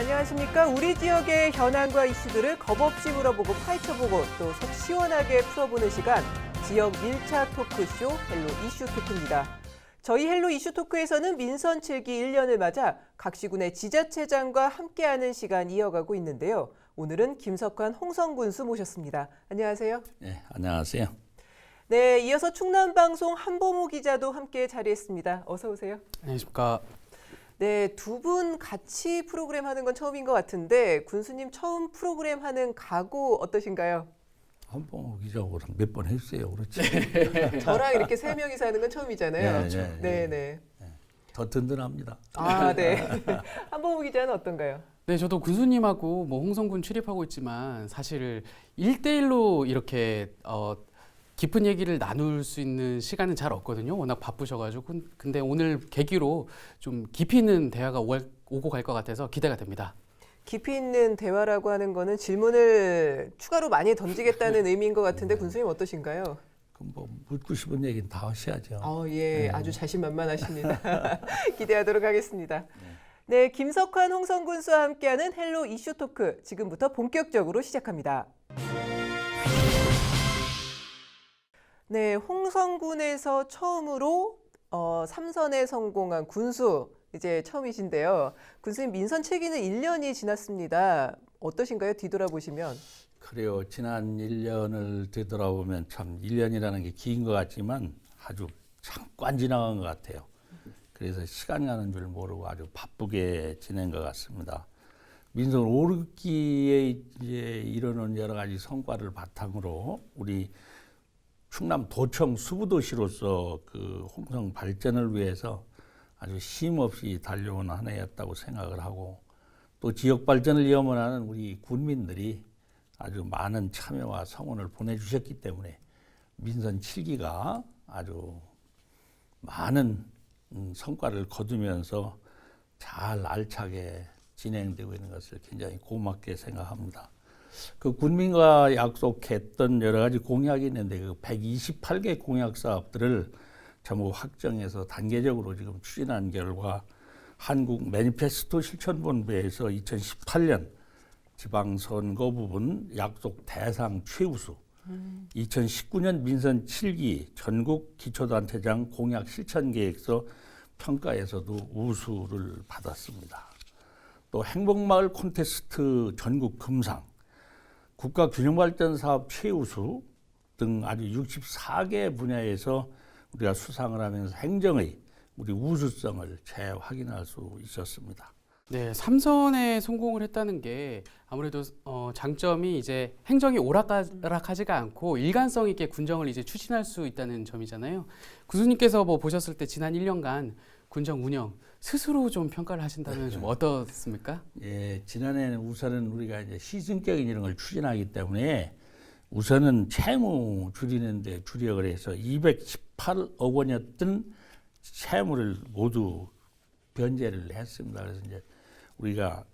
안녕하십니까. 우리 지역의 현안과 이슈들을 겁없이 물어보고 파헤쳐보고 또 속 시원하게 풀어보는 시간, 지역 밀착 토크쇼 헬로 이슈 토크입니다. 저희 헬로 이슈 토크에서는 민선 7기 1년을 맞아 각 시군의 지자체장과 함께하는 시간 이어가고 있는데요. 오늘은 김석환 홍성군수 모셨습니다. 안녕하세요. 네, 안녕하세요. 네, 이어서 충남방송 한보무 기자도 함께 자리했습니다. 어서 오세요. 안녕하십니까. 네, 두 분 같이 프로그램 하는 건 처음인 것 같은데 군수님 처음 프로그램 하는 각오 어떠신가요? 한번 기자하고랑 몇 번 했어요. 그렇지. 저랑 이렇게 세 명이서 하는 건 처음이잖아요. 네. 네. 더 든든합니다. 아, 네. 한보무 기자는 어떤가요? 네, 저도 군수님하고 홍성군 출입하고 있지만 사실 1대1로 이렇게 깊은 얘기를 나눌 수 있는 시간은 잘 없거든요. 워낙 바쁘셔가지고. 근데 오늘 계기로 좀 깊이 있는 대화가 오고 갈 것 같아서 기대가 됩니다. 깊이 있는 대화라고 하는 거는 질문을 추가로 많이 던지겠다는 의미인 것 같은데 군수님 어떠신가요? 그럼 뭐 묻고 싶은 얘기는 다 하셔야죠. 예, 아주 자신만만하십니다. 기대하도록 하겠습니다. 네, 김석환 홍성군수와 함께하는 헬로 이슈 토크 지금부터 본격적으로 시작합니다. 네, 홍성군에서 처음으로 3선에 성공한 군수 이제 처음이신데요. 군수님 민선 7기는 1년이 지났습니다. 어떠신가요? 뒤돌아보시면. 그래요. 지난 1년을 되돌아보면 참 1년이라는 게 긴 것 같지만 아주 잠깐 지나간 것 같아요. 그래서 시간 가는 줄 모르고 아주 바쁘게 지낸 것 같습니다. 민선 5, 6기에 이제 이루는 여러 가지 성과를 바탕으로 우리 충남 도청 수부도시로서 그 홍성 발전을 위해서 아주 쉼없이 달려온 한 해였다고 생각을 하고 또 지역 발전을 염원하는 우리 군민들이 아주 많은 참여와 성원을 보내주셨기 때문에 민선 7기가 아주 많은 성과를 거두면서 잘 알차게 진행되고 있는 것을 굉장히 고맙게 생각합니다. 그 군민과 약속했던 여러 가지 공약이 있는데 그 128개 공약 사업들을 전부 확정해서 단계적으로 지금 추진한 결과 한국 매니페스토 실천본부에서 2018년 지방선거 부분 약속 대상 최우수, 2019년 민선 7기 전국 기초단체장 공약 실천계획서 평가에서도 우수를 받았습니다. 또 행복마을 콘테스트 전국 금상, 국가균형발전사업 최우수 등 아주 64개 분야에서 우리가 수상을 하면서 행정의 우리 우수성을 재확인할 수 있었습니다. 네, 3선에 성공을 했다는 게 아무래도 장점이 이제 행정이 오락가락하지가 않고 일관성 있게 군정을 이제 추진할 수 있다는 점이잖아요. 군수님께서 보셨을 때 지난 1년간 군정 운영 스스로 좀 평가를 하신다면 좀 어떻습니까? 예, 지난해는 우선은 우리가 이제 시즌격인 이런 걸 추진하기 때문에 우선은 채무 줄이는데 주력을 해서 218억 원이었던 채무를 모두 변제를 했습니다. 그래서 이제 우리가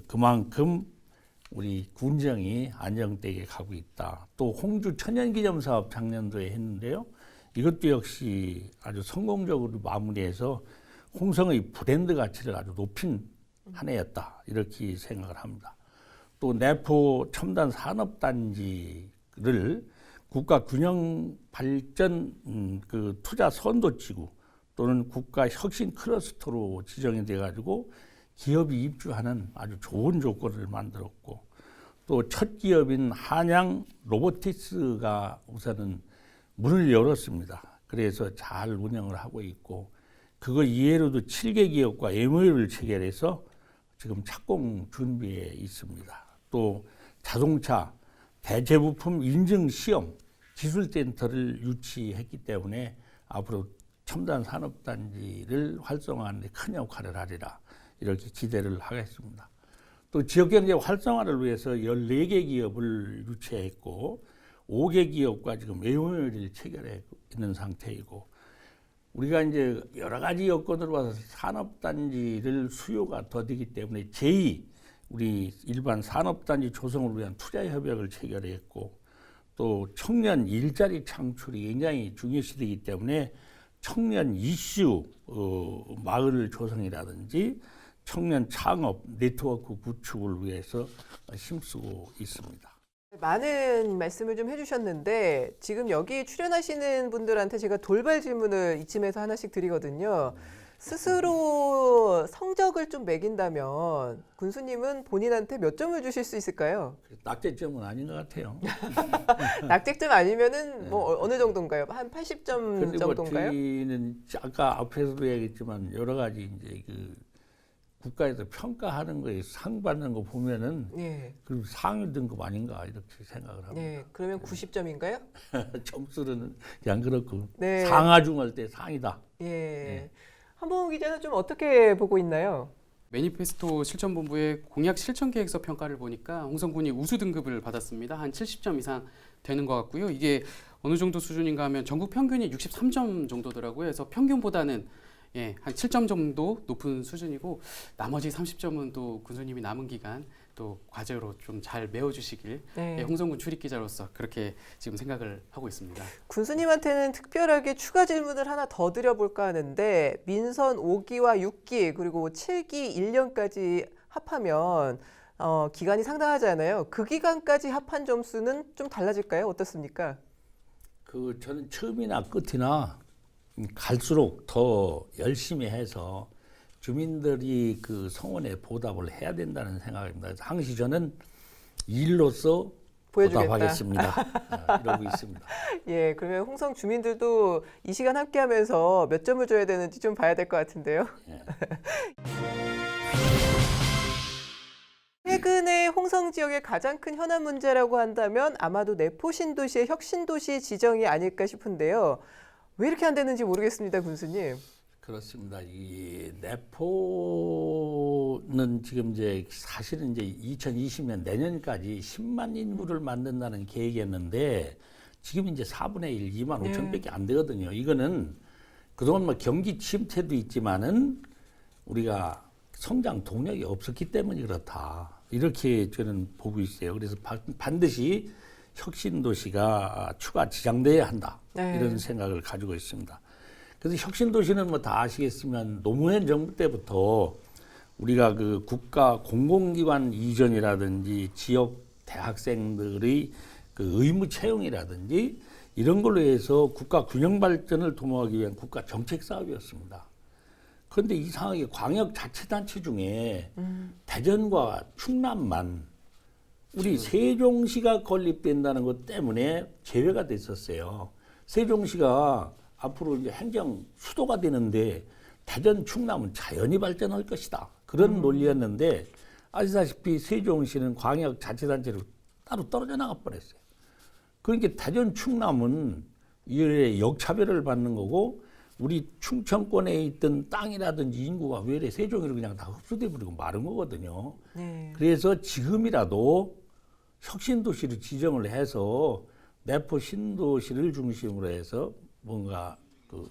그만큼 우리 군정이 안정되게 가고 있다. 또 홍주 천연기념 사업 작년도에 했는데요. 이것도 역시 아주 성공적으로 마무리해서 홍성의 브랜드 가치를 아주 높인 한 해였다. 이렇게 생각을 합니다. 또 내포 첨단 산업단지를 국가 균형 발전 그 투자 선도지구 또는 국가 혁신 클러스터로 지정이 돼가지고 기업이 입주하는 아주 좋은 조건을 만들었고 또 첫 기업인 한양 로보틱스가 우선은 문을 열었습니다. 그래서 잘 운영을 하고 있고 그거 이외로도 7개 기업과 MOU를 체결해서 지금 착공 준비에 있습니다. 또 자동차 대체부품 인증 시험 기술센터를 유치했기 때문에 앞으로 첨단 산업단지를 활성화하는 데 큰 역할을 하리라 이렇게 기대를 하겠습니다. 또 지역경제 활성화를 위해서 14개 기업을 유치했고 5개 기업과 지금 MOU를 체결해 있는 상태이고 우리가 이제 여러 가지 여건으로 봐서 산업단지를 수요가 더디기 때문에 제2 우리 일반 산업단지 조성을 위한 투자협약을 체결했고 또 청년 일자리 창출이 굉장히 중요시되기 때문에 청년 이슈 마을 조성이라든지 청년 창업 네트워크 구축을 위해서 힘쓰고 있습니다. 많은 말씀을 좀 해주셨는데 지금 여기 출연하시는 분들한테 제가 돌발 질문을 이쯤에서 하나씩 드리거든요. 스스로 성적을 좀 매긴다면 군수님은 본인한테 몇 점을 주실 수 있을까요? 낙제점은 아닌 것 같아요. 낙제점 아니면은 뭐 어느 정도인가요? 한 80점 근데 뭐 정도인가요? 저희는 아까 앞에서도 얘기했지만 여러 가지 이제 그 국가에서 평가하는 거에 상 받는 거 보면은 예. 그 상위 등급 아닌가 이렇게 생각을 합니다. 네. 그러면 90점인가요? 점수는 그냥 그렇고 네. 상하중할 때 상이다. 예. 한봉우 기자는 좀 어떻게 보고 있나요? 매니페스토 실천본부의 공약 실천 계획서 평가를 보니까 홍성군이 우수 등급을 받았습니다. 한 70점 이상 되는 것 같고요. 이게 어느 정도 수준인가 하면 전국 평균이 63점 정도더라고요. 그래서 평균보다는 한 7점 정도 높은 수준이고 나머지 30점은 또 군수님이 남은 기간 또 과제로 좀 잘 메워주시길 네. 홍성군 출입 기자로서 그렇게 지금 생각을 하고 있습니다. 군수님한테는 특별하게 추가 질문을 하나 더 드려볼까 하는데 민선 5기와 6기 그리고 7기 1년까지 합하면 기간이 상당하잖아요. 그 기간까지 합한 점수는 좀 달라질까요? 어떻습니까? 그 저는 처음이나 끝이나 갈수록 더 열심히 해서 주민들이 그 성원에 보답을 해야 된다는 생각입니다. 그래서 항시 저는 일로서 보여주겠다. 보답하겠습니다. 이러고 있습니다. 예, 그러면 홍성 주민들도 이 시간 함께하면서 몇 점을 줘야 되는지 좀 봐야 될 것 같은데요. 예. 최근에 홍성 지역의 가장 큰 현안 문제라고 한다면 아마도 내포 신도시의 혁신도시 지정이 아닐까 싶은데요. 왜 이렇게 안 되는지 모르겠습니다, 군수님. 그렇습니다. 이 내포는 지금 이제 사실은 이제 2020년 내년까지 10만 인구를 만든다는 계획이었는데 지금 이제 4분의 1, 2만 5천밖에 안 되거든요. 이거는 그동안 뭐 경기 침체도 있지만은 우리가 성장 동력이 없었기 때문이 그렇다. 이렇게 저는 보고 있어요. 그래서 반드시 혁신도시가 추가 지정돼야 한다. 네. 이런 생각을 가지고 있습니다. 그래서 혁신도시는 뭐 다 아시겠지만 노무현 정부 때부터 우리가 그 국가 공공기관 이전이라든지 지역 대학생들의 그 의무 채용이라든지 이런 걸로 해서 국가 균형 발전을 도모하기 위한 국가 정책 사업이었습니다. 그런데 이상하게 광역자치단체 중에 대전과 충남만 우리 세종시가 건립된다는 것 때문에 제외가 됐었어요. 세종시가 앞으로 이제 행정 수도가 되는데 대전, 충남은 자연히 발전할 것이다. 그런 논리였는데 아시다시피 세종시는 광역자치단체로 따로 떨어져 나가 버렸어요. 그러니까 대전, 충남은 이래 역차별을 받는 거고 우리 충청권에 있던 땅이라든지 인구가 왜 이래 세종으로 그냥 다 흡수돼 버리고 마른 거거든요. 네. 그래서 지금이라도 혁신도시를 지정을 해서 내포 신도시를 중심으로 해서 뭔가 그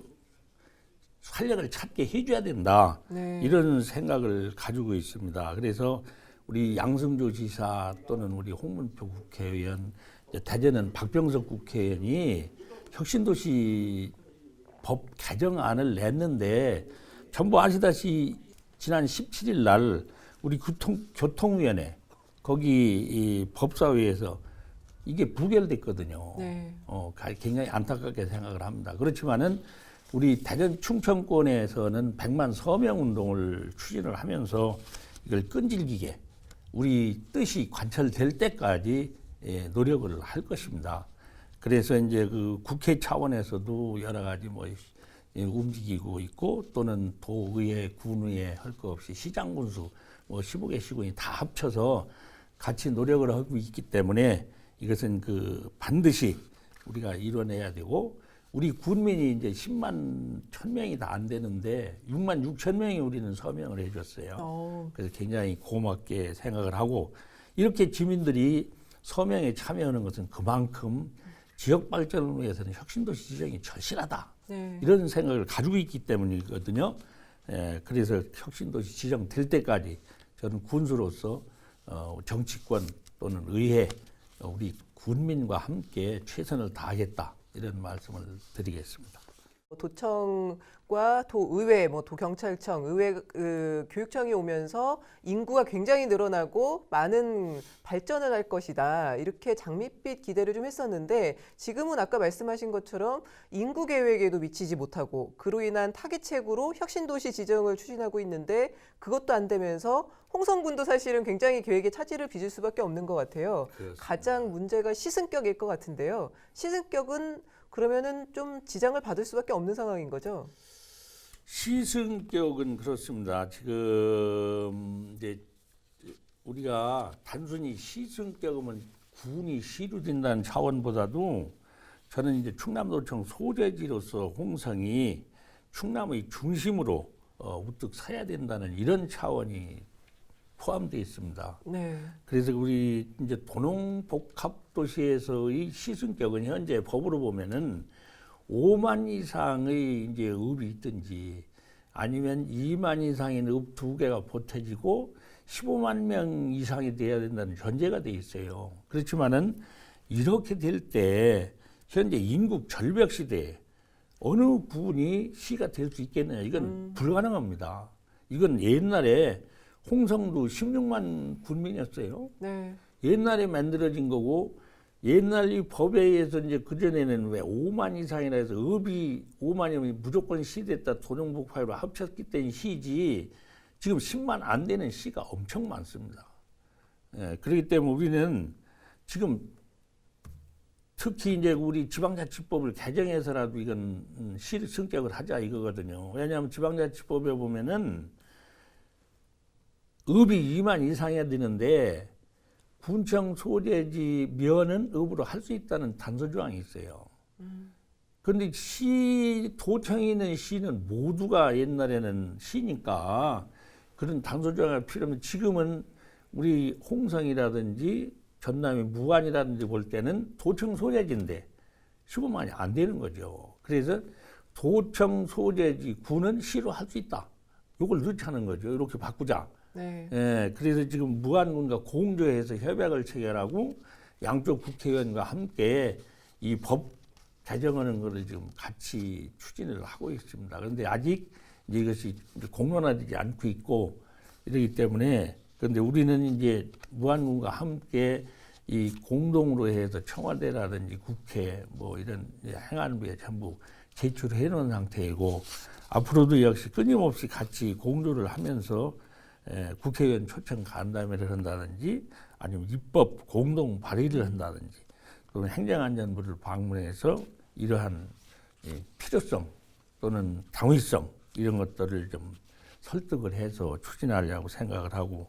활력을 찾게 해줘야 된다. 네. 이런 생각을 가지고 있습니다. 그래서 우리 양승조 지사 또는 우리 홍문표 국회의원, 대전은 박병석 국회의원이 혁신도시 법 개정안을 냈는데 전부 아시다시피 지난 17일 날 우리 교통위원회 거기 이 법사위에서 이게 부결됐거든요. 네. 굉장히 안타깝게 생각을 합니다. 그렇지만은 우리 대전 충청권에서는 100만 서명 운동을 추진을 하면서 이걸 끈질기게 우리 뜻이 관철될 때까지 노력을 할 것입니다. 그래서 이제 그 국회 차원에서도 여러 가지 뭐 움직이고 있고 또는 도의회, 군의회 할 거 없이 시장 군수 뭐 15개 시군이 다 합쳐서 같이 노력을 하고 있기 때문에 이것은 그 반드시 우리가 이뤄내야 되고 우리 군민이 이제 10만 1,000명이 다 안 되는데 6만 6천 명이 우리는 서명을 해줬어요. 그래서 굉장히 고맙게 생각을 하고 이렇게 주민들이 서명에 참여하는 것은 그만큼 지역 발전을 위해서는 혁신도시 지정이 절실하다. 네. 이런 생각을 가지고 있기 때문이거든요. 그래서 혁신도시 지정될 때까지 저는 군수로서 정치권 또는 의회 우리 군민과 함께 최선을 다하겠다 이런 말씀을 드리겠습니다. 도청과 도의회, 도경찰청, 의회, 교육청이 오면서 인구가 굉장히 늘어나고 많은 발전을 할 것이다. 이렇게 장밋빛 기대를 좀 했었는데 지금은 아까 말씀하신 것처럼 인구 계획에도 미치지 못하고 그로 인한 타깃책으로 혁신도시 지정을 추진하고 있는데 그것도 안 되면서 홍성군도 사실은 굉장히 계획에 차질을 빚을 수밖에 없는 것 같아요. 그렇습니다. 가장 문제가 시승격일 것 같은데요. 시승격은 그러면은 좀 지장을 받을 수밖에 없는 상황인 거죠. 시승격은 그렇습니다. 지금 이제 우리가 단순히 시승격이면 군이 시루된다는 차원보다도 저는 이제 충남도청 소재지로서 홍성이 충남의 중심으로 우뚝 서야 된다는 이런 차원이 포함되어 있습니다. 네. 그래서 우리 이제 도농복합도시에서의 시승격은 현재 법으로 보면은 5만 이상의 이제 읍이 있든지 아니면 2만 이상인 읍 2개가 보태지고 15만 명 이상이 돼야 된다는 전제가 돼 있어요. 그렇지만은 이렇게 될 때 현재 인구 절벽 시대에 어느 부분이 시가 될 수 있겠느냐 이건 불가능합니다. 이건 옛날에 홍성도 16만 군민이었어요. 네. 옛날에 만들어진 거고 옛날 이 법에 의해서 이제 그전에는 왜 5만 이상이라 해서 읍이 5만이면 무조건 시됐다 도농복합으로 합쳤기 때문에 시지 지금 10만 안 되는 시가 엄청 많습니다. 예, 그렇기 때문에 우리는 지금 특히 이제 우리 지방자치법을 개정해서라도 이건 시 승격을 하자 이거거든요. 왜냐하면 지방자치법에 보면은 읍이 2만 이상이어야 되는데 군청 소재지 면은 읍으로 할 수 있다는 단서조항이 있어요. 그런데 도청에 있는 시는 모두가 옛날에는 시니까 그런 단서조항이 필요하면 지금은 우리 홍성이라든지 전남의 무안이라든지 볼 때는 도청 소재지인데 15만이 안 되는 거죠. 그래서 도청 소재지 군은 시로 할 수 있다. 이걸 넣자는 거죠. 이렇게 바꾸자. 네. 예, 그래서 지금 무안군과 공조해서 협약을 체결하고 양쪽 국회의원과 함께 이 법 개정하는 것을 지금 같이 추진을 하고 있습니다. 그런데 아직 이제 이것이 공론화되지 않고 있고 이러기 때문에 그런데 우리는 이제 무안군과 함께 이 공동으로 해서 청와대라든지 국회 뭐 이런 행안부에 전부 제출해 놓은 상태이고 앞으로도 역시 끊임없이 같이 공조를 하면서 국회의원 초청 간담회를 한다든지 아니면 입법 공동 발의를 한다든지 또는 행정안전부를 방문해서 이러한 필요성 또는 당위성 이런 것들을 좀 설득을 해서 추진하려고 생각을 하고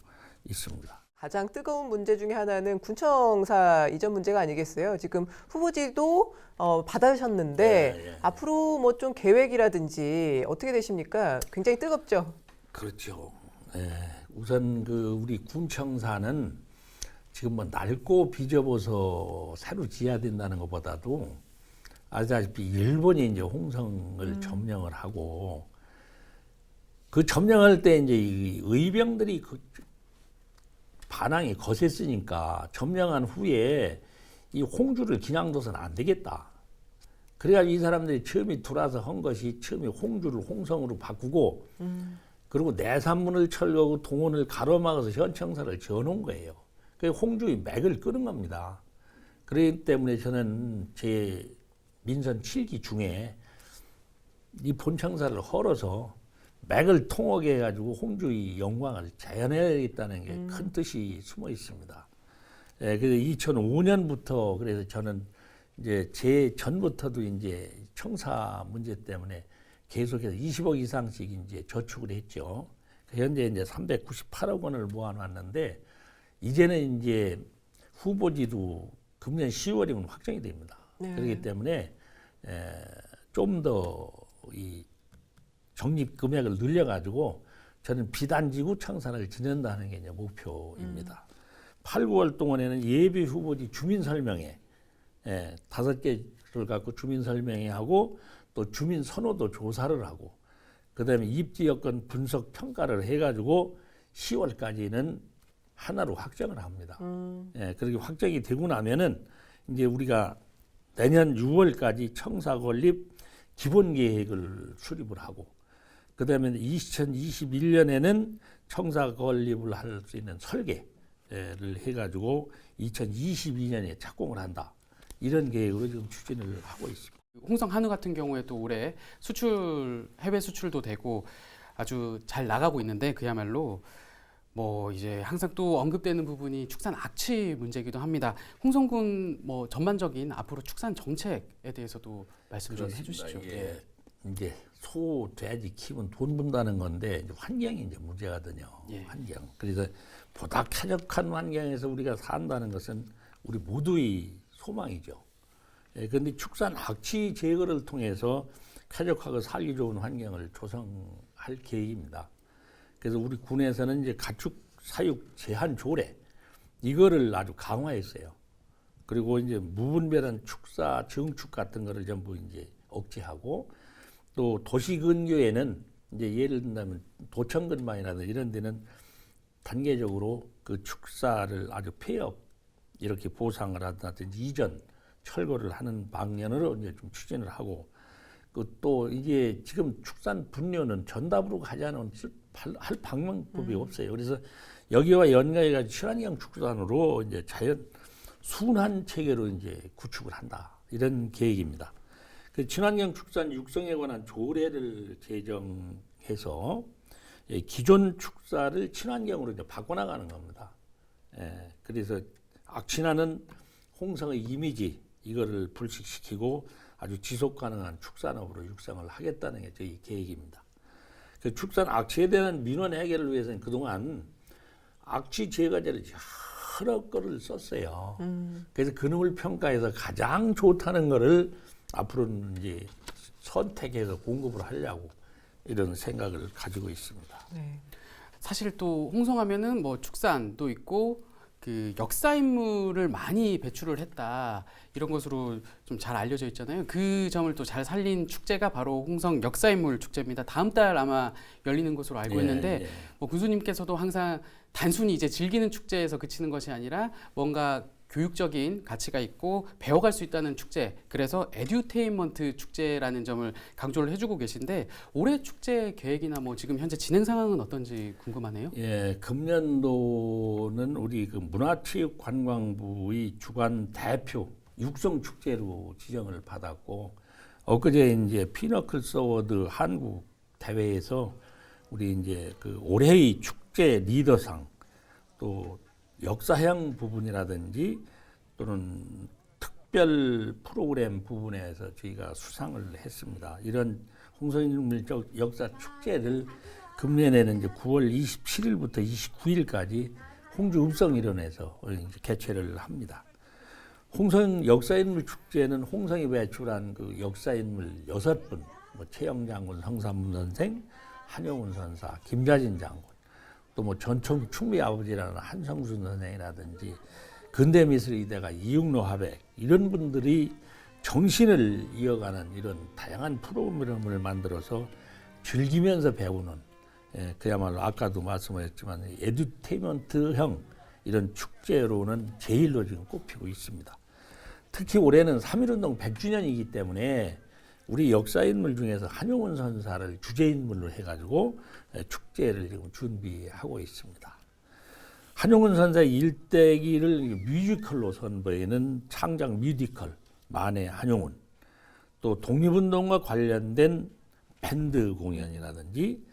있습니다. 가장 뜨거운 문제 중에 하나는 군청사 이전 문제가 아니겠어요? 지금 후보지도 받으셨는데 앞으로 뭐 좀 계획이라든지 어떻게 되십니까? 굉장히 뜨겁죠? 그렇죠. 우선 우리 군청사는 지금 뭐 낡고 비좁아서 새로 지어야 된다는 것보다도 아시다시피 일본이 이제 홍성을 점령을 하고 그 점령할 때 이제 이 의병들이 반항이 거셌으니까 점령한 후에 이 홍주를 그냥 둬서는 안 되겠다. 그래가지고 이 사람들이 처음에 들어와서 한 것이 처음에 홍주를 홍성으로 바꾸고 그리고 내산문을 철거하고 동원을 가로막아서 현청사를 지어놓은 거예요. 그래서 홍주의 맥을 끄는 겁니다. 그렇기 때문에 저는 제 민선 7기 중에 이 본청사를 헐어서 맥을 통하게 해가지고 홍주의 영광을 재현해야겠다는 게 큰 뜻이 숨어 있습니다. 그래서 2005년부터 그래서 저는 이제 제 전부터도 이제 청사 문제 때문에 계속해서 20억 이상씩 이제 저축을 했죠. 현재 이제 398억 원을 모아놨는데 이제는 이제 후보지도 금년 10월이면 확정이 됩니다. 네. 그렇기 때문에 좀 더 이 적립 금액을 늘려가지고 저는 비단지구 청사를 지낸다는 게 이제 목표입니다. 8, 9월 동안에는 예비 후보지 주민 설명회 5개를 갖고 주민 설명회 하고 또 주민 선호도 조사를 하고 그다음에 입지 여건 분석 평가를 해가지고 10월까지는 하나로 확정을 합니다. 그렇게 확정이 되고 나면은 이제 우리가 내년 6월까지 청사 건립 기본 계획을 수립을 하고 그다음에 2021년에는 청사 건립을 할 수 있는 설계를 해가지고 2022년에 착공을 한다. 이런 계획으로 지금 추진을 하고 있습니다. 홍성 한우 같은 경우에도 올해 해외 수출도 되고 아주 잘 나가고 있는데 그야말로 뭐 이제 항상 또 언급되는 부분이 축산 악취 문제이기도 합니다. 홍성군 뭐 전반적인 앞으로 축산 정책에 대해서도 말씀 좀 해주시죠. 예. 이제 소, 돼지 키우면 돈 번다는 건데 이제 환경이 이제 문제거든요. 예. 환경. 그래서 보다 쾌적한 환경에서 우리가 산다는 것은 우리 모두의 소망이죠. 예, 그런데 축산 악취 제거를 통해서 쾌적하고 살기 좋은 환경을 조성할 계획입니다. 그래서 우리 군에서는 이제 가축 사육 제한 조례 이거를 아주 강화했어요. 그리고 이제 무분별한 축사, 증축 같은 거를 전부 이제 억제하고 또 도시 근교에는 이제 예를 든다면 도청 근방이라든지 이런 데는 단계적으로 그 축사를 아주 폐업 이렇게 보상을 한다든지 이전 철거를 하는 방면으로 이제 좀 추진을 하고 그 또 이게 지금 축산 분뇨는 전답으로 가지 않은 할 방법이 없어요. 그래서 여기와 연계해가지고 친환경 축산으로 이제 자연 순환 체계로 이제 구축을 한다 이런 계획입니다. 그 친환경 축산 육성에 관한 조례를 제정해서 기존 축사를 친환경으로 이제 바꿔나가는 겁니다. 그래서 악취나는 홍성의 이미지 이거를 불식시키고 아주 지속 가능한 축산업으로 육성을 하겠다는 게 저희 계획입니다. 그 축산 악취에 대한 민원 해결을 위해서는 그동안 악취 제거제를 여러 거를 썼어요. 그래서 그놈을 평가해서 가장 좋다는 거를 앞으로는 이제 선택해서 공급을 하려고 이런 생각을 가지고 있습니다. 네. 사실 또 홍성하면은 뭐 축산도 있고 그 역사 인물을 많이 배출을 했다 이런 것으로 좀 잘 알려져 있잖아요. 그 점을 또 잘 살린 축제가 바로 홍성 역사 인물 축제입니다. 다음 달 아마 열리는 것으로 알고 있는데 뭐 군수님께서도 항상 단순히 이제 즐기는 축제에서 그치는 것이 아니라 뭔가 교육적인 가치가 있고 배워갈 수 있다는 축제, 그래서 에듀테인먼트 축제라는 점을 강조를 해주고 계신데 올해 축제 계획이나 뭐 지금 현재 진행 상황은 어떤지 궁금하네요. 예, 금년도는 우리 그 문화체육관광부의 주관 대표 육성 축제로 지정을 받았고 엊그제 이제 피너클스 어워드 한국 대회에서 우리 이제 그 올해의 축제 리더상 또 역사형 부분이라든지 또는 특별 프로그램 부분에서 저희가 수상을 했습니다. 이런 홍성인물적 역사 축제를 금년에는 이제 9월 27일부터 29일까지 홍주 읍성일원에서 개최를 합니다. 홍성 역사인물 축제는 홍성이 배출한 그 역사인물 6분, 뭐 최영장군 성삼문 선생, 한용운 선사, 김자진 장군, 또 뭐 전청 충미 아버지라는 한성순 선생이라든지 근대미술 이대가 이육로 화백 이런 분들이 정신을 이어가는 이런 다양한 프로그램을 만들어서 즐기면서 배우는 그야말로 아까도 말씀하셨지만 에듀테인먼트형 이런 축제로는 제일로 지금 꼽히고 있습니다. 특히 올해는 3.1운동 100주년이기 때문에 우리 역사인물 중에서 한용운 선사를 주제인물로 해가지고 축제를 지금 준비하고 있습니다. 한용운 선사의 일대기를 뮤지컬로 선보이는 창작 뮤지컬 만해 한용운, 또 독립운동과 관련된 밴드 공연이라든지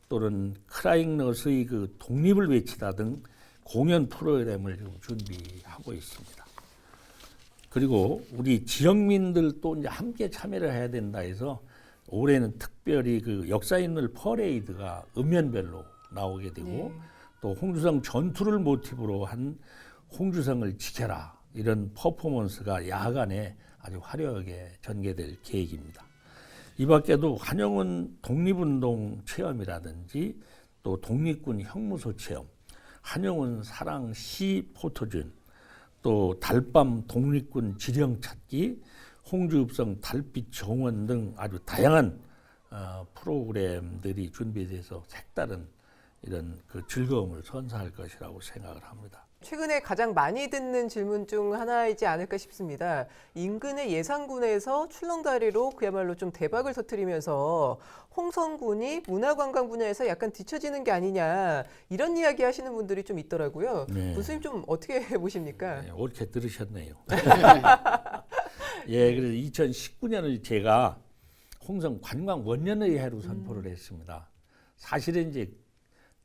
또는 크라잉넛의 그 독립을 외치다 등 공연 프로그램을 지금 준비하고 있습니다. 그리고 우리 지역민들도 이제 함께 참여를 해야 된다 해서 올해는 특별히 그 역사인물 퍼레이드가 읍면별로 나오게 되고 또 홍주성 전투를 모티브로 한 홍주성을 지켜라 이런 퍼포먼스가 야간에 아주 화려하게 전개될 계획입니다. 이 밖에도 한용운 독립운동 체험이라든지 또 독립군 형무소 체험, 한용운 사랑 시 포토존, 또 달밤 독립군 지령 찾기, 홍주읍성 달빛 정원 등 아주 다양한 프로그램들이 준비돼서 색다른 이런 그 즐거움을 선사할 것이라고 생각을 합니다. 최근에 가장 많이 듣는 질문 중 하나이지 않을까 싶습니다. 인근의 예산군에서 출렁다리로 그야말로 좀 대박을 터뜨리면서 홍성군이 문화관광 분야에서 약간 뒤처지는 게 아니냐 이런 이야기 하시는 분들이 좀 있더라고요. 네. 교수님 좀 어떻게 보십니까? 네, 옳게 들으셨네요. 예, 그래서 2019년을 제가 홍성 관광 원년의 해로 선포를 했습니다. 사실은 이제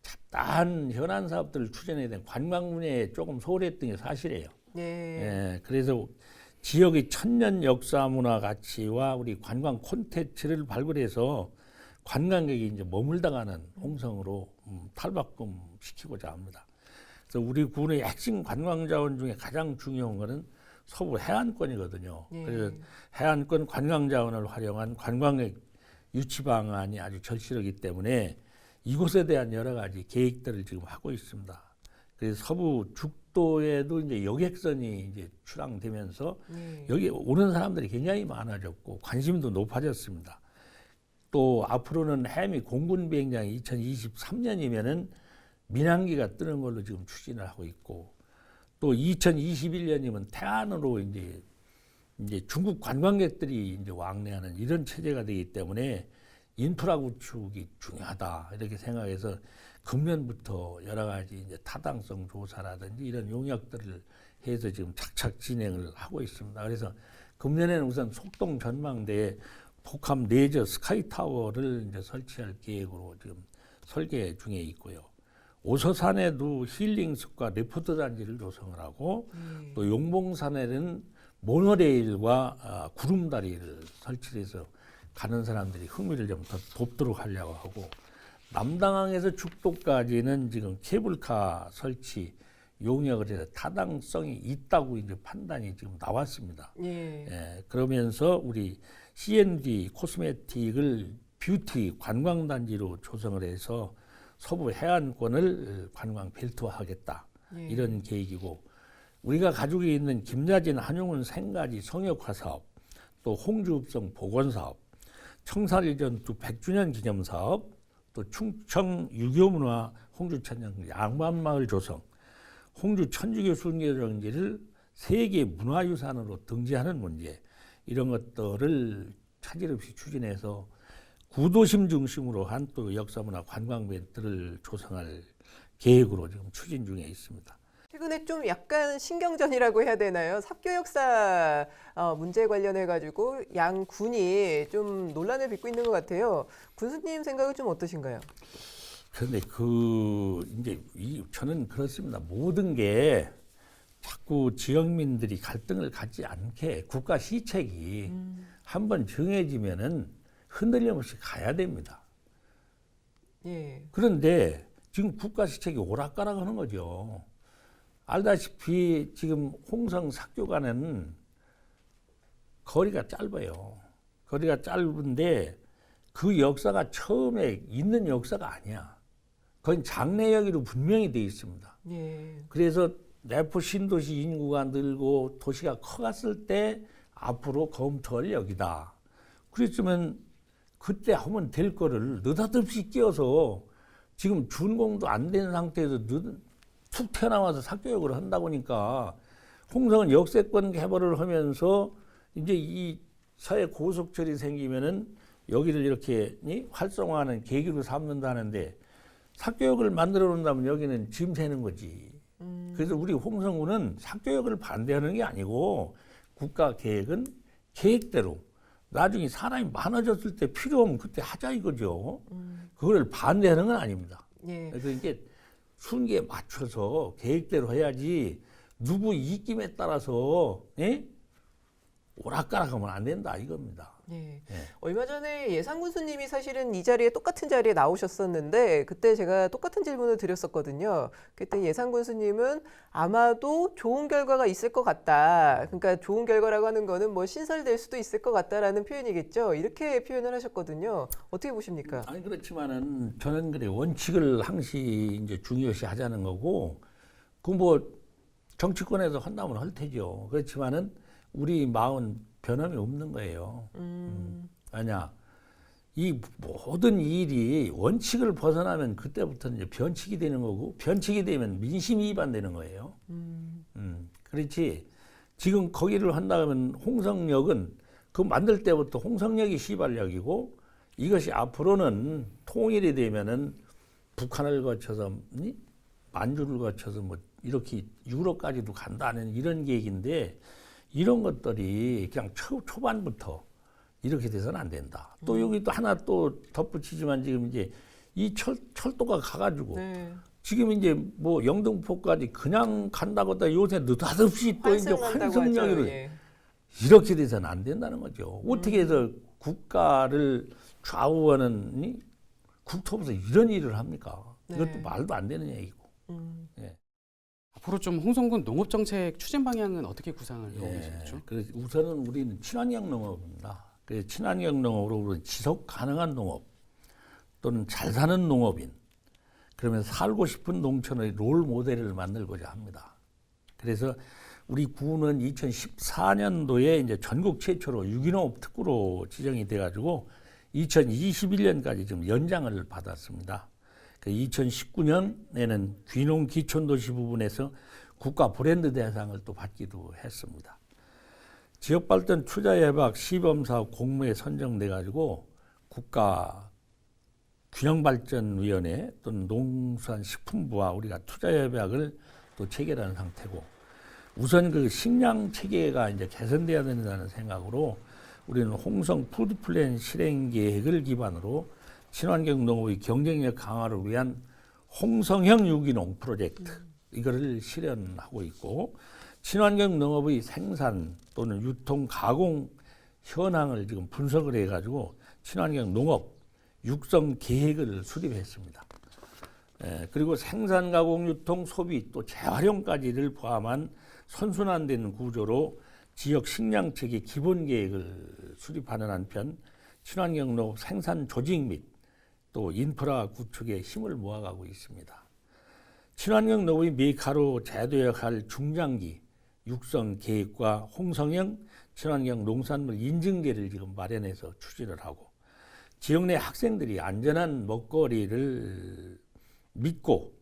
잡다한 현안 사업들을 추진해야 되는 관광 분야에 조금 소홀했던 게 사실이에요. 예. 예, 그래서 지역의 천년 역사 문화 가치와 우리 관광 콘텐츠를 발굴해서 관광객이 이제 머물다가는 홍성으로 탈바꿈 시키고자 합니다. 그래서 우리 군의 핵심 관광 자원 중에 가장 중요한 것은 서부 해안권이거든요. 예. 그래서 해안권 관광 자원을 활용한 관광객 유치 방안이 아주 절실하기 때문에 이곳에 대한 여러 가지 계획들을 지금 하고 있습니다. 그래서 서부 죽도에도 이제 여객선이 이제 출항되면서 여기 오는 사람들이 굉장히 많아졌고 관심도 높아졌습니다. 또 앞으로는 해미 공군 비행장이 2023년이면은 민항기가 뜨는 걸로 지금 추진을 하고 있고 또 2021년이면 태안으로 이제 중국 관광객들이 이제 왕래하는 이런 체제가 되기 때문에 인프라 구축이 중요하다 이렇게 생각해서 금년부터 여러 가지 이제 타당성 조사라든지 이런 용역들을 해서 지금 착착 진행을 하고 있습니다. 그래서 금년에는 우선 속동 전망대에 복합 레저 스카이타워를 이제 설치할 계획으로 지금 설계 중에 있고요. 오서산에도 힐링숲과 레포트 단지를 조성을 하고 또 용봉산에는 모노레일과 구름다리를 설치해서 가는 사람들이 흥미를 좀 더 돋도록 하려고 하고 남당항에서 죽도까지는 지금 케이블카 설치 용역을 해서 타당성이 있다고 이제 판단이 지금 나왔습니다. 예. 예, 그러면서 우리 C&D 코스메틱을 뷰티 관광단지로 조성을 해서 서부 해안권을 관광 벨트화하겠다 이런 계획이고 우리가 가지고 있는 김야진 한용운 생가지 성역화 사업 또 홍주읍성 복원사업 청사리 전투 100주년 기념사업 또 충청 유교문화 홍주천년 양반마을 조성 홍주 천주교 순교정지를 세계 문화유산으로 등재하는 문제 이런 것들을 차질 없이 추진해서 구도심 중심으로 한 또 역사문화 관광벤트를 조성할 계획으로 지금 추진 중에 있습니다. 최근에 좀 약간 신경전이라고 해야 되나요? 삽교 역사 문제 관련해 가지고 양 군이 좀 논란을 빚고 있는 것 같아요. 군수님 생각은 좀 어떠신가요? 그런데 저는 그렇습니다. 모든 게 자꾸 지역민들이 갈등을 갖지 않게 국가 시책이 한번 정해지면은 흔들림 없이 가야 됩니다. 예. 그런데 지금 국가 시책이 오락가락하는 거죠. 알다시피 지금 홍성 삭교간은 거리가 짧아요. 거리가 짧은데 그 역사가 처음에 있는 역사가 아니야. 그건 장래역으로 분명히 되어 있습니다. 예. 그래서 내포 신도시 인구가 늘고 도시가 커갔을 때 앞으로 검토할 역이다. 그랬으면 그때 하면 될 거를 느닷없이 끼어서 지금 준공도 안 된 상태에서 툭 튀어나와서 삭교역을 한다 보니까 홍성은 역세권 개발을 하면서 이제 이 서해 고속철이 생기면은 여기를 이렇게 활성화하는 계기로 삼는다는데 삭교역을 만들어 놓는다면 여기는 짐 새는 거지. 그래서 우리 홍성군은 삭교역을 반대하는 게 아니고 국가 계획은 계획대로 나중에 사람이 많아졌을 때 필요하면 그때 하자 이거죠. 그걸 반대하는 건 아닙니다. 예. 그래서 이게 순기에 맞춰서 계획대로 해야지 누구 입김에 따라서 오락가락하면 안 된다 이겁니다. 예. 예. 얼마 전에 예상군수님이 사실은 이 자리에 똑같은 자리에 나오셨었는데 그때 제가 똑같은 질문을 드렸었거든요. 그때 예상군수님은 아마도 좋은 결과가 있을 것 같다. 그러니까 좋은 결과라고 하는 거는 뭐 신설될 수도 있을 것 같다라는 표현이겠죠. 이렇게 표현을 하셨거든요. 어떻게 보십니까? 아니 그렇지만은 저는 그래 원칙을 항시 이제 중요시 하자는 거고 그 뭐 정치권에서 한다면 할 테죠. 그렇지만은 우리 마음은 변함이 없는 거예요. 왜냐 이 모든 일이 원칙을 벗어나면 그때부터는 이제 변칙이 되는 거고, 변칙이 되면 민심이 위반되는 거예요. 그렇지. 지금 거기를 한다면 홍성역은 그 만들 때부터 홍성역이 시발역이고, 이것이 앞으로는 통일이 되면은 북한을 거쳐서 만주를 거쳐서 뭐 이렇게 유럽까지도 간다는 이런 계획인데, 이런 것들이 그냥 초반부터 이렇게 돼서는 안 된다. 또 여기 또 하나 또 덧붙이지만, 지금 이제 이 철도가 가가지고 네. 지금 이제 뭐 영등포까지 그냥 간다고 다 요새 느닷없이 또 이제 환승역으로 예. 이렇게 돼서는 안 된다는 거죠. 어떻게 해서 국가를 좌우하는 국토부에서 이런 일을 합니까? 이것도 네. 말도 안 되는 얘기고. 예. 앞으로 좀 홍성군 농업정책 추진 방향은 어떻게 구상을 하고 예. 계시죠? 그래서 우선은 우리는 친환경 농업입니다. 그래서 친환경 농업으로 우리는 지속 가능한 농업 또는 잘 사는 농업인, 그러면서 살고 싶은 농촌의 롤 모델을 만들고자 합니다. 그래서 우리 구는 2014년도에 이제 전국 최초로 유기농업 특구로 지정이 돼가지고 2021년까지 좀 연장을 받았습니다. 2019년에는 귀농 기촌도시 부분에서 국가 브랜드 대상을 또 받기도 했습니다. 지역발전 투자협약 시범사업 공모에 선정돼가지고 국가 균형발전위원회 또는 농수산식품부와 우리가 투자협약을 또 체결한 상태고, 우선 그 식량 체계가 이제 개선돼야 된다는 생각으로 우리는 홍성 푸드플랜 실행 계획을 기반으로 친환경 농업의 경쟁력 강화를 위한 홍성형 유기농 프로젝트 이거를 실현하고 있고, 친환경 농업의 생산 또는 유통 가공 현황을 지금 분석을 해가지고 친환경 농업 육성 계획을 수립했습니다. 그리고 생산, 가공, 유통, 소비 또 재활용까지를 포함한 선순환된 구조로 지역 식량체계 기본 계획을 수립하는 한편, 친환경 농업 생산 조직 및 또 인프라 구축에 힘을 모아가고 있습니다. 친환경 농업의 메카로 제도해야 할 중장기 육성 계획과 홍성형 친환경 농산물 인증제를 지금 마련해서 추진을 하고, 지역 내 학생들이 안전한 먹거리를 믿고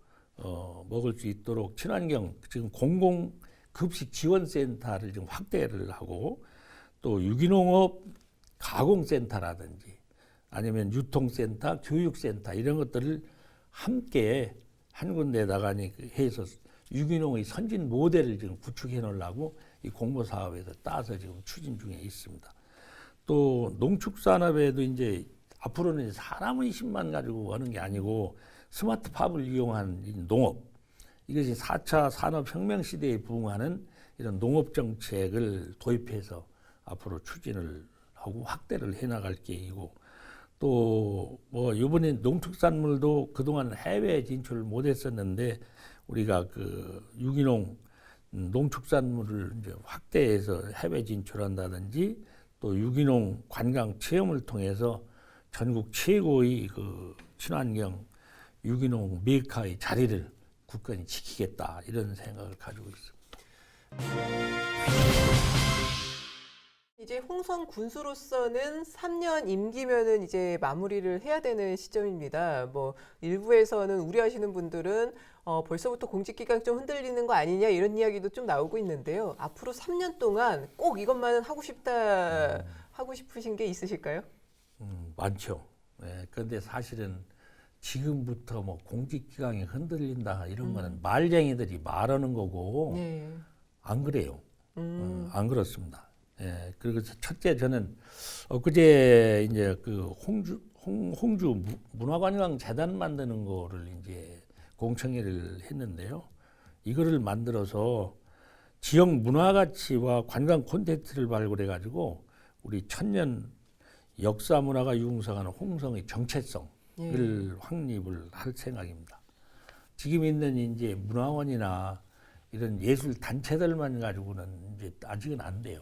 먹을 수 있도록 친환경 지금 공공급식 지원센터를 지금 확대를 하고, 또 유기농업 가공센터라든지 아니면 유통센터, 교육센터 이런 것들을 함께 한 군데에다가 해서 유기농의 선진 모델을 지금 구축해 놓으려고 이 공모 사업에서 따서 지금 추진 중에 있습니다. 또 농축산업에도 이제 앞으로는 사람의 힘만 가지고 하는 게 아니고 스마트팜을 이용한 농업, 이것이 4차 산업혁명 시대에 부응하는 이런 농업 정책을 도입해서 앞으로 추진을 하고 확대를 해나갈 계획이고, 또 뭐 이번에 농축산물도 그동안 해외 진출을 못했었는데 우리가 그 유기농 농축산물을 이제 확대해서 해외 진출한다든지, 또 유기농 관광 체험을 통해서 전국 최고의 그 친환경 유기농 메카의 자리를 굳건히 지키겠다, 이런 생각을 가지고 있습니다. 이제 홍성 군수로서는 3년 임기면은 이제 마무리를 해야 되는 시점입니다. 뭐 일부에서는 우려하시는 분들은 벌써부터 공직 기강 좀 흔들리는 거 아니냐 이런 이야기도 좀 나오고 있는데요. 앞으로 3년 동안 꼭 이것만은 하고 싶다 하고 싶으신 게 있으실까요? 많죠. 그런데 사실은 지금부터 뭐 공직 기강이 흔들린다 이런 거는 말쟁이들이 말하는 거고 네. 안 그래요. 안 그렇습니다. 그리고 첫째, 저는 엊그제 이제 그 홍주 문화관광 재단 만드는 거를 이제 공청회를 했는데요. 이거를 만들어서 지역 문화 가치와 관광 콘텐츠를 발굴해 가지고 우리 천년 역사 문화가 융성하는 홍성의 정체성을 확립을 할 생각입니다. 지금 있는 이제 문화원이나 이런 예술 단체들만 가지고는 이제 아직은 안 돼요.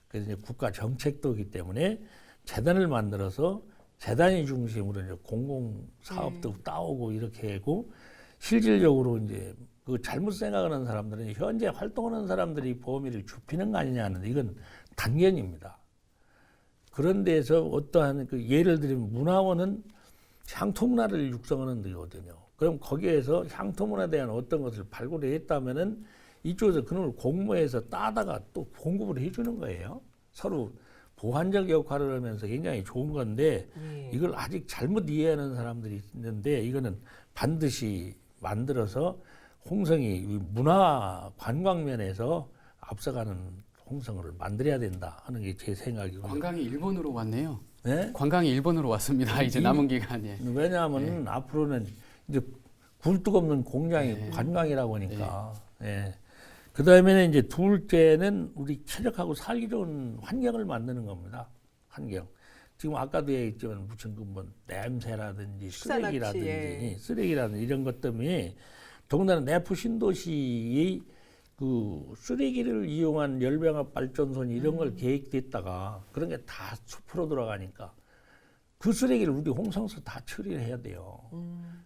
그래서 이제 국가 정책도이기 때문에 재단을 만들어서 재단이 중심으로 이제 공공 사업도 따오고 이렇게 하고, 실질적으로 이제 그 잘못 생각하는 사람들은 현재 활동하는 사람들이 범위를 좁히는 거 아니냐는, 이건 단견입니다. 그런 데서 어떠한 그 예를 들면 문화원은 향토 문화를 육성하는 데거든요. 그럼 거기에서 향토 문화에 대한 어떤 것을 발굴했다면은 이쪽에서 그놈을 공모해서 따다가 또 공급을 해주는 거예요. 서로 보완적 역할을 하면서 굉장히 좋은 건데 이걸 아직 잘못 이해하는 사람들이 있는데 이거는 반드시 만들어서 홍성이 문화 관광 면에서 앞서가는 홍성을 만들어야 된다 하는 게 제 생각이고요. 관광이 일본으로 왔네요. 네? 관광이 일본으로 왔습니다. 이제 남은 기간에. 왜냐하면 앞으로는 이제 굴뚝 없는 공장이 네. 관광이라고 하니까. 예. 그 다음에는 이제 둘째는 우리 쾌적하고 살기 좋은 환경을 만드는 겁니다. 환경. 지금 아까도 얘기했지만 무슨 그 냄새라든지 쓰레기라든지 이런 것 때문에 더군다나 내부 신도시의 그 쓰레기를 이용한 열병합 발전소니 이런 걸 계획됐다가 그런 게 다 숲으로 들어가니까 그 쓰레기를 우리 홍성에서 다 처리를 해야 돼요.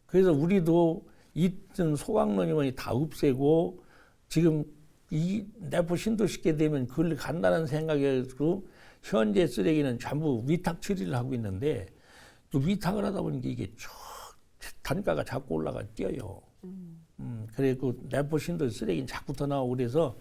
그래서 우리도 있던 소각로니 다 없애고 지금 이 내부 신도시게 되면 그걸 간다는 생각에서 현재 쓰레기는 전부 위탁 처리를 하고 있는데 또 위탁을 하다 보니까 이게 쭉 단가가 자꾸 올라가 뛰어요. 그래고 내부 신도시 쓰레기는 자꾸 더 나오고 그래서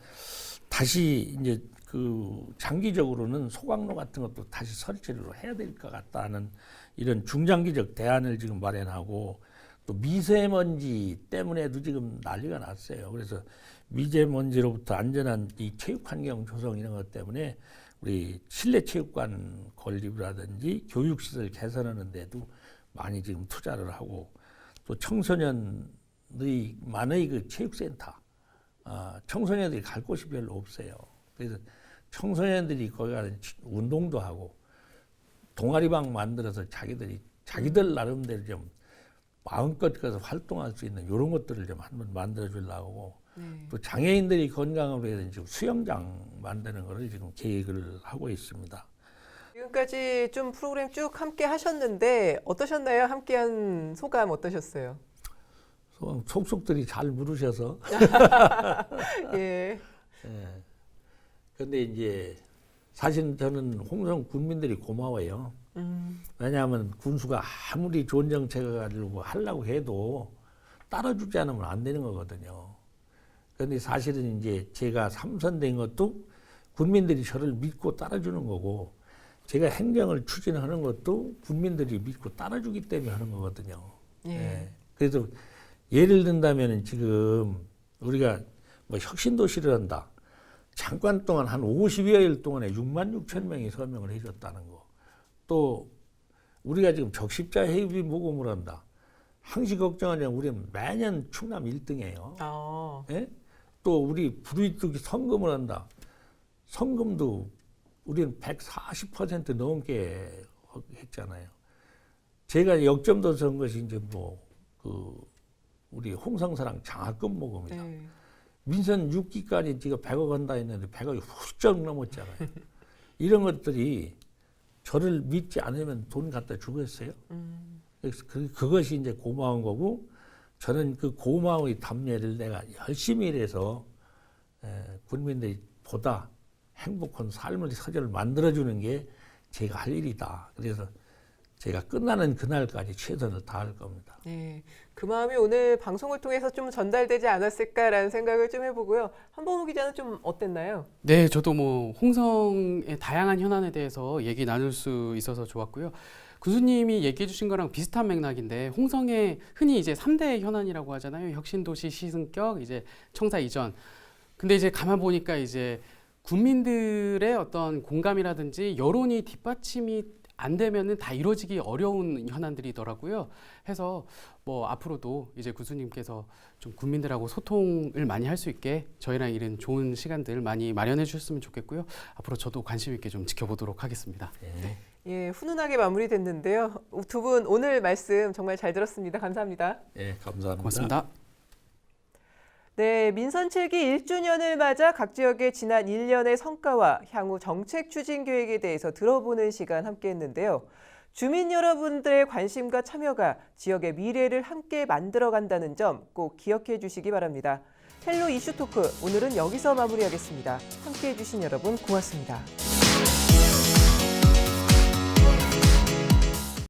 다시 이제 그 장기적으로는 소각로 같은 것도 다시 설치를 해야 될 것 같다는 이런 중장기적 대안을 지금 마련하고 또 미세먼지 때문에도 지금 난리가 났어요. 그래서 미세먼지로부터 안전한 이 체육환경 조성 이런 것 때문에 우리 실내 체육관 건립이라든지 교육시설 개선하는 데도 많이 지금 투자를 하고 또 청소년들이 많은 그 체육센터, 청소년들이 갈 곳이 별로 없어요. 그래서 청소년들이 거기 가서 운동도 하고 동아리방 만들어서 자기들 나름대로 좀 마음껏 가서 활동할 수 있는 이런 것들을 좀 한번 만들어 주려고 또 장애인들이 건강을 위해서 지금 수영장 만드는 거를 지금 계획을 하고 있습니다. 지금까지 좀 프로그램 쭉 함께 하셨는데 어떠셨나요? 함께한 소감 어떠셨어요? 속속들이 잘 물으셔서. 예. 예. 근데 이제 사실 저는 홍성 군민들이 고마워요. 왜냐하면 군수가 아무리 좋은 정책을 가지고 하려고 해도 따라주지 않으면 안 되는 거거든요. 그런데 사실은 이제 제가 삼선된 것도 군민들이 저를 믿고 따라주는 거고 제가 행정을 추진하는 것도 군민들이 믿고 따라주기 때문에 하는 거거든요. 예. 그래서 예를 든다면 지금 우리가 뭐 혁신도시를 한다. 잠깐 동안 한 50여일 동안에 6만 6천 명이 서명을 해줬다는 거. 또 우리가 지금 적십자 해비 모금을 한다. 항시 걱정하냐 우리는 매년 충남 1등이에요. 예? 또 우리 부르이뚝이 성금을 한다. 성금도 우리는 140% 넘게 했잖아요. 제가 역점도 선 것이 이제 우리 홍성사랑 장학금 모금이다. 민선 6기까지 지가 100억 한다 했는데 100억이 훌쩍 넘었잖아요. 이런 것들이 저를 믿지 않으면 돈 갖다 주겠어요? 그래서 그것이 이제 고마운 거고 저는 그 고마움의 답례를 내가 열심히 일해서 군민들이 보다 행복한 삶의 서재를 만들어주는 게 제가 할 일이다. 그래서 제가 끝나는 그날까지 최선을 다할 겁니다. 네, 그 마음이 오늘 방송을 통해서 좀 전달되지 않았을까라는 생각을 좀 해보고요. 한범우 기자는 좀 어땠나요? 네, 저도 뭐 홍성의 다양한 현안에 대해서 얘기 나눌 수 있어서 좋았고요. 군수님이 얘기해 주신 거랑 비슷한 맥락인데 홍성의 흔히 이제 3대 현안이라고 하잖아요. 혁신도시 시승격, 이제 청사 이전. 근데 이제 가만 보니까 이제 국민들의 어떤 공감이라든지 여론이 뒷받침이 안 되면은 다 이루어지기 어려운 현안들이더라고요. 해서 뭐 앞으로도 이제 군수님께서 좀 국민들하고 소통을 많이 할 수 있게 저희랑 이런 좋은 시간들 많이 마련해 주셨으면 좋겠고요. 앞으로 저도 관심 있게 좀 지켜보도록 하겠습니다. 네. 예, 훈훈하게 마무리됐는데요. 두 분 오늘 말씀 정말 잘 들었습니다. 감사합니다. 네, 감사합니다. 고맙습니다. 네, 민선 7기 1주년을 맞아 각 지역의 지난 1년의 성과와 향후 정책 추진 계획에 대해서 들어보는 시간 함께 했는데요. 주민 여러분들의 관심과 참여가 지역의 미래를 함께 만들어간다는 점 꼭 기억해 주시기 바랍니다. 헬로 이슈 토크 오늘은 여기서 마무리하겠습니다. 함께 해주신 여러분 고맙습니다.